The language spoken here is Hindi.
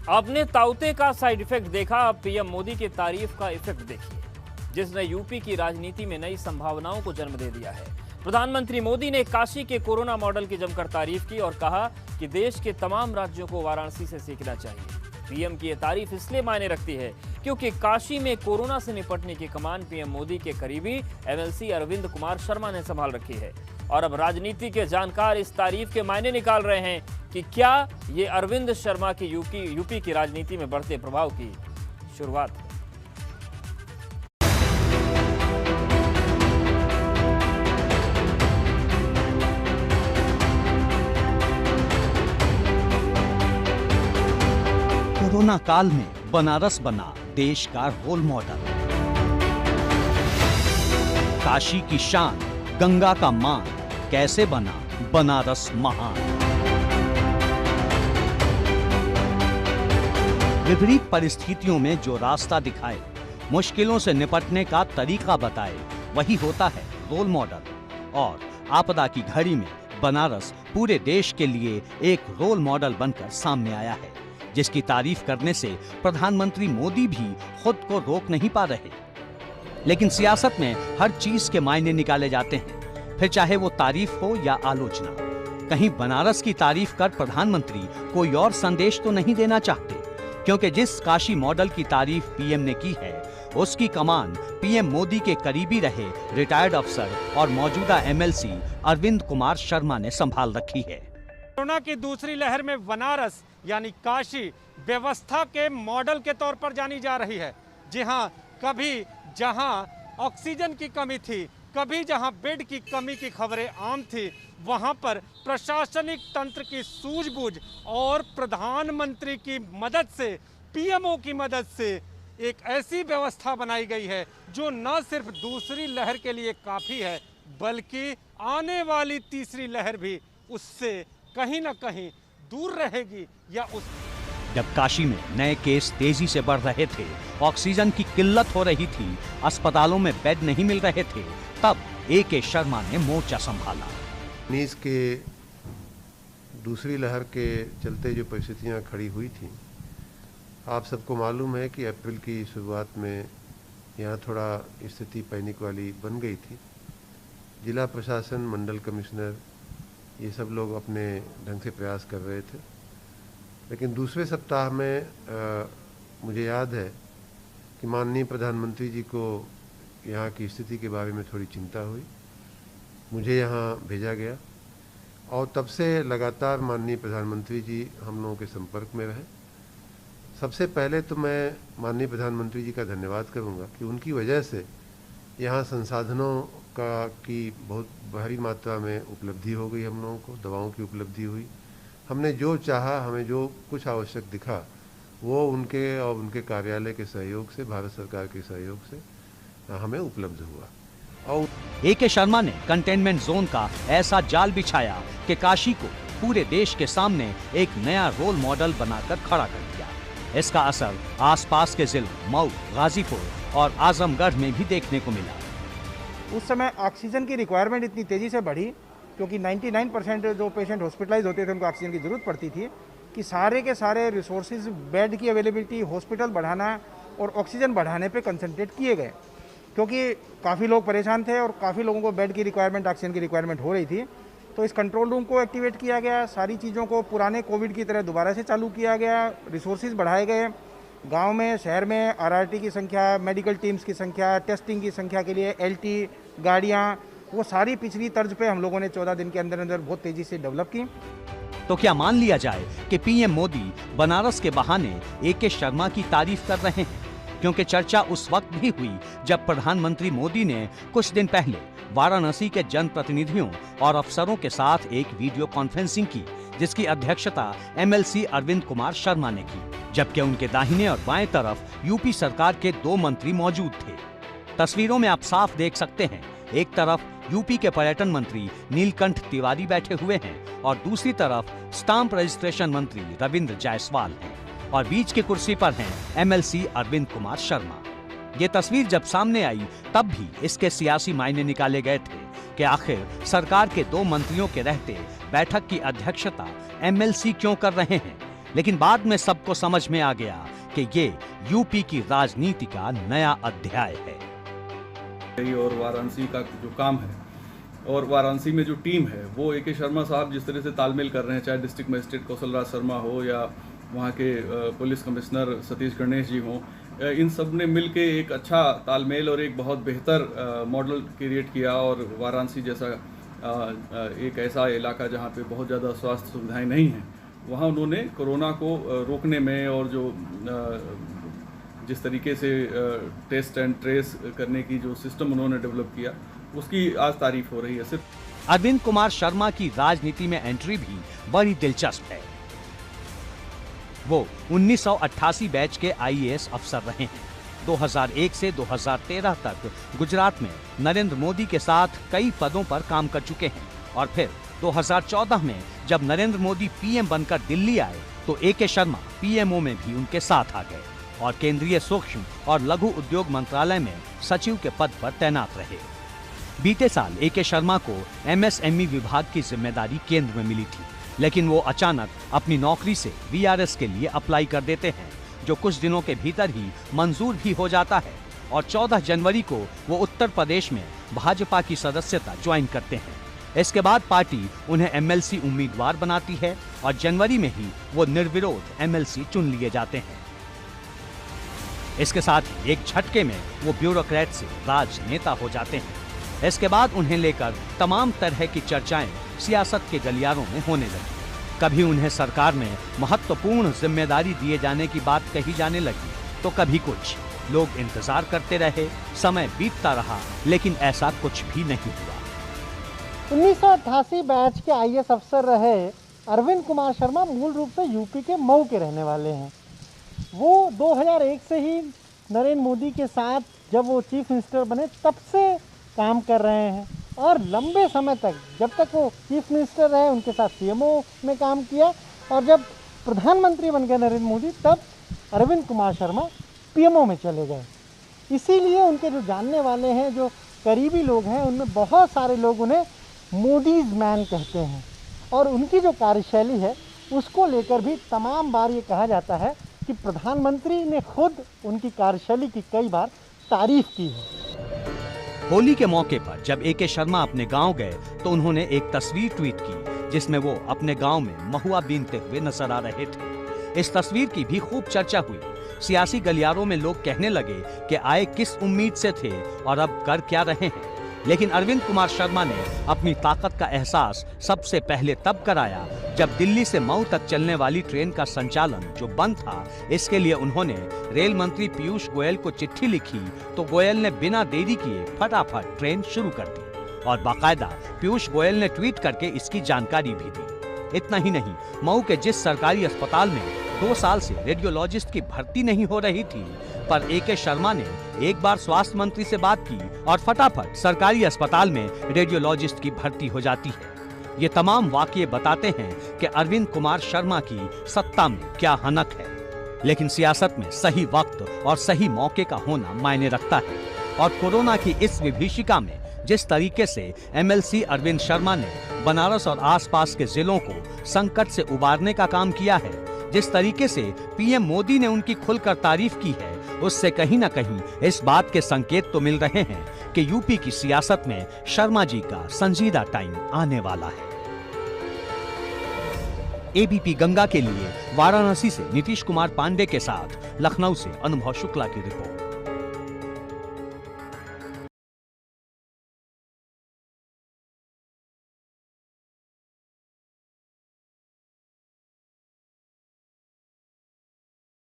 आपने ताउते का साइड इफेक्ट देखा, अब पीएम मोदी की तारीफ का इफेक्ट देखिए, जिसने यूपी की राजनीति में नई संभावनाओं को जन्म दे दिया है। प्रधानमंत्री मोदी ने काशी के कोरोना मॉडल की जमकर तारीफ की और कहा कि देश के तमाम राज्यों को वाराणसी से सीखना चाहिए। पीएम की यह तारीफ इसलिए मायने रखती है क्योंकि काशी में कोरोना से निपटने की कमान पीएम मोदी के करीबी एमएलसी अरविंद कुमार शर्मा ने संभाल रखी है। और अब राजनीति के जानकार इस तारीफ के मायने निकाल रहे हैं कि क्या ये अरविंद शर्मा की यूपी की राजनीति में बढ़ते प्रभाव की शुरुआत है। कोरोना काल में बनारस बना देश का रोल मॉडल। काशी की शान, गंगा का मान, कैसे बना बनारस महान। विपरीत परिस्थितियों में जो रास्ता दिखाए, मुश्किलों से निपटने का तरीका बताए, वही होता है रोल मॉडल। और आपदा की घड़ी में बनारस पूरे देश के लिए एक रोल मॉडल बनकर सामने आया है, जिसकी तारीफ करने से प्रधानमंत्री मोदी भी खुद को रोक नहीं पा रहे। लेकिन सियासत में हर चीज के मायने निकाले जाते हैं, फिर चाहे वो तारीफ हो या आलोचना। कहीं बनारस की तारीफ कर प्रधानमंत्री कोई और संदेश तो नहीं देना चाहते, क्योंकि जिस काशी मॉडल की तारीफ पीएम ने की है, उसकी कमान पीएम मोदी के करीबी रहे रिटायर्ड अफसर और मौजूदा एमएलसी अरविंद कुमार शर्मा ने संभाल रखी है। कोरोना की दूसरी लहर में बनारस यानी काशी व्यवस्था के मॉडल के तौर पर जानी जा रही है। जी हाँ, कभी जहां ऑक्सीजन की कमी थी, कभी जहां बेड की कमी की खबरें आम थी, वहां पर प्रशासनिक तंत्र की सूझबूझ और प्रधानमंत्री की मदद से, पीएमओ की मदद से एक ऐसी व्यवस्था बनाई गई है जो न सिर्फ दूसरी लहर के लिए काफ़ी है, बल्कि आने वाली तीसरी लहर भी उससे कहीं ना कहीं दूर रहेगी या उस। जब काशी में नए केस तेजी से बढ़ रहे थे, ऑक्सीजन की किल्लत हो रही थी, अस्पतालों में बेड नहीं मिल रहे थे, तब ए.के. शर्मा ने मोर्चा संभाला। नीस के दूसरी लहर के चलते जो परिस्थितियां खड़ी हुई थी, आप सबको मालूम है कि अप्रैल की शुरुआत में यहाँ थोड़ा स्थिति पैनिक वाली बन गई थी। जिला प्रशासन, मंडल कमिश्नर, ये सब लोग अपने ढंग से प्रयास कर रहे थे। लेकिन दूसरे सप्ताह में मुझे याद है कि माननीय प्रधानमंत्री जी को यहाँ की स्थिति के बारे में थोड़ी चिंता हुई, मुझे यहाँ भेजा गया और तब से लगातार माननीय प्रधानमंत्री जी हम लोगों के संपर्क में रहे। सबसे पहले तो मैं माननीय प्रधानमंत्री जी का धन्यवाद करूँगा कि उनकी वजह से यहाँ संसाधनों की बहुत भारी मात्रा में उपलब्धि हो गई। हम लोगों को दवाओं की उपलब्धि हुई। हमने जो चाहा, हमें जो कुछ आवश्यक दिखा, वो उनके और उनके कार्यालय के सहयोग से, भारत सरकार के सहयोग से हमें उपलब्ध हुआ। और ए.के. शर्मा ने कंटेनमेंट जोन का ऐसा जाल बिछाया कि काशी को पूरे देश के सामने एक नया रोल मॉडल बनाकर खड़ा कर दिया। इसका असर आसपास के जिलों मऊ, गाजीपुर और आजमगढ़ में भी देखने को मिला। उस समय ऑक्सीजन की रिक्वायरमेंट इतनी तेज़ी से बढ़ी, क्योंकि 99% जो पेशेंट हॉस्पिटलाइज होते थे उनको ऑक्सीजन की ज़रूरत पड़ती थी, कि सारे के सारे रिसोर्सेज, बेड की अवेलेबिलिटी, हॉस्पिटल बढ़ाना और ऑक्सीजन बढ़ाने पे कंसंट्रेट किए गए, क्योंकि काफ़ी लोग परेशान थे और काफ़ी लोगों को बेड की रिक्वायरमेंट, ऑक्सीजन की रिक्वायरमेंट हो रही थी। तो इस कंट्रोल रूम को एक्टिवेट किया गया, सारी चीज़ों को पुराने कोविड की तरह दोबारा से चालू किया गया, रिसोर्सेज बढ़ाए गए। गांव में, शहर में आरआरटी की संख्या, मेडिकल टीम्स की संख्या, टेस्टिंग की संख्या के लिए एलटी गाड़ियां, वो सारी पिछली तर्ज पे हम लोगों ने 14 दिन के अंदर अंदर बहुत तेजी से डेवलप की। तो क्या मान लिया जाए कि पीएम मोदी बनारस के बहाने ए.के. शर्मा की तारीफ कर रहे हैं? क्योंकि चर्चा उस वक्त भी हुई जब प्रधानमंत्री मोदी ने कुछ दिन पहले वाराणसी के जनप्रतिनिधियों और अफसरों के साथ एक वीडियो कॉन्फ्रेंसिंग की, जिसकी अध्यक्षता एमएलसी अरविंद कुमार शर्मा ने की, जबकि उनके दाहिने और बाएं तरफ यूपी सरकार के 2 मंत्री मौजूद थे। तस्वीरों में आप साफ देख सकते हैं, एक तरफ यूपी के पर्यटन मंत्री नीलकंठ तिवारी बैठे हुए हैं और दूसरी तरफ स्टाम्प रजिस्ट्रेशन मंत्री रविंद्र जायसवाल हैं और बीच की कुर्सी पर हैं एमएलसी अरविंद कुमार शर्मा। ये तस्वीर जब सामने आई तब भी इसके सियासी मायने निकाले गए थे कि आखिर सरकार के 2 मंत्रियों के रहते बैठक की अध्यक्षता एमएलसी क्यों कर रहे हैं, लेकिन बाद में सबको समझ में आ गया कि ये यूपी की राजनीति का नया अध्याय है। और वाराणसी का जो काम है और वाराणसी में जो टीम है वो ए.के. शर्मा साहब जिस तरह से तालमेल कर रहे हैं, चाहे डिस्ट्रिक्ट मजिस्ट्रेट कौशल राज शर्मा हो या वहाँ के पुलिस कमिश्नर सतीश गणेश जी हों, इन सब ने मिल के एक अच्छा तालमेल और एक बहुत बेहतर मॉडल क्रिएट किया। और वाराणसी जैसा एक ऐसा इलाका जहाँ पे बहुत ज़्यादा स्वास्थ्य सुविधाएं नहीं हैं, वहाँ उन्होंने कोरोना को रोकने में और जो जिस तरीके से टेस्ट एंड ट्रेस करने की जो सिस्टम उन्होंने डेवलप किया, उसकी आज तारीफ हो रही है। सिर्फ अरविंद कुमार शर्मा की राजनीति में एंट्री भी बड़ी दिलचस्प है। वो 1988 बैच के आईएएस अफसर रहे हैं। 2001 से 2013 तक गुजरात में नरेंद्र मोदी के साथ कई पदों पर काम कर चुके हैं और फिर 2014 में जब नरेंद्र मोदी पीएम बनकर दिल्ली आए तो ए.के. शर्मा पीएमओ में भी उनके साथ आ गए और केंद्रीय सूक्ष्म और लघु उद्योग मंत्रालय में सचिव के पद पर तैनात रहे। बीते साल ए.के. शर्मा को एमएसएमई विभाग की जिम्मेदारी केंद्र में मिली थी, लेकिन वो अचानक अपनी नौकरी से वीआरएस के लिए अप्लाई कर देते हैं, जो कुछ दिनों के भीतर ही मंजूर भी हो जाता है और 14 जनवरी को वो उत्तर प्रदेश में भाजपा की सदस्यता ज्वाइन करते हैं। इसके बाद पार्टी उन्हें एमएलसी उम्मीदवार बनाती है और जनवरी में ही वो निर्विरोध एमएलसी चुन लिए जाते हैं। इसके साथ ही एक झटके में वो ब्यूरोक्रेट से राजनेता हो जाते हैं। इसके बाद उन्हें लेकर तमाम तरह की चर्चाएं सियासत के गलियारों में होने लगी। कभी उन्हें सरकार में महत्वपूर्ण जिम्मेदारी दिए जाने की बात कही जाने लगी तो कभी कुछ। लोग इंतजार करते रहे, समय बीतता रहा, लेकिन ऐसा कुछ भी नहीं हुआ। 1988 बैच के आईएएस अफसर रहे अरविंद कुमार शर्मा मूल रूप से यूपी के मऊ के रहने वाले हैं। वो 2001 से ही नरेंद्र मोदी के साथ जब वो चीफ मिनिस्टर बने तब से काम कर रहे हैं और लंबे समय तक, जब तक वो चीफ मिनिस्टर रहे, उनके साथ सीएमओ में काम किया और जब प्रधानमंत्री बन गए नरेंद्र मोदी तब अरविंद कुमार शर्मा पीएमओ में चले गए। इसीलिए उनके जो जानने वाले हैं, जो करीबी लोग हैं, उनमें बहुत सारे लोग उन्हें मोदीज मैन कहते हैं और उनकी जो कार्यशैली है उसको लेकर भी तमाम बार ये कहा जाता है कि प्रधानमंत्री ने खुद उनकी कार्यशैली की कई बार तारीफ की है। होली के मौके पर जब ए.के. शर्मा अपने गांव गए तो उन्होंने एक तस्वीर ट्वीट की जिसमें वो अपने गांव में महुआ बीनते हुए नजर आ रहे थे। इस तस्वीर की भी खूब चर्चा हुई। सियासी गलियारों में लोग कहने लगे कि आए किस उम्मीद से थे और अब कर क्या रहे हैं। लेकिन अरविंद कुमार शर्मा ने अपनी ताकत का एहसास सबसे पहले तब कराया जब दिल्ली से मऊ तक चलने वाली ट्रेन का संचालन जो बंद था, इसके लिए उन्होंने रेल मंत्री पीयूष गोयल को चिट्ठी लिखी तो गोयल ने बिना देरी किए फटाफट ट्रेन शुरू कर दी और बाकायदा पीयूष गोयल ने ट्वीट करके इसकी जानकारी भी दी। इतना ही नहीं, मऊ के जिस सरकारी अस्पताल में 2 साल से रेडियोलॉजिस्ट की भर्ती नहीं हो रही थी, पर ए.के. शर्मा ने एक बार स्वास्थ्य मंत्री से बात की और फटाफट सरकारी अस्पताल में रेडियोलॉजिस्ट की भर्ती हो जाती है। ये तमाम वाकये बताते हैं कि अरविंद कुमार शर्मा की सत्ता में क्या हनक है। लेकिन सियासत में सही वक्त और सही मौके का होना मायने रखता है और कोरोना की इस विभीषिका में जिस तरीके से एमएलसी अरविंद शर्मा ने बनारस और आसपास के जिलों को संकट से उबारने का काम किया है, जिस तरीके से पीएम मोदी ने उनकी खुलकर तारीफ की है, उससे कहीं ना कहीं इस बात के संकेत तो मिल रहे हैं कि यूपी की सियासत में शर्मा जी का संजीदा टाइम आने वाला है। एबीपी गंगा के लिए वाराणसी से नीतीश कुमार पांडे के साथ लखनऊ से अनुभव शुक्ला की रिपोर्ट।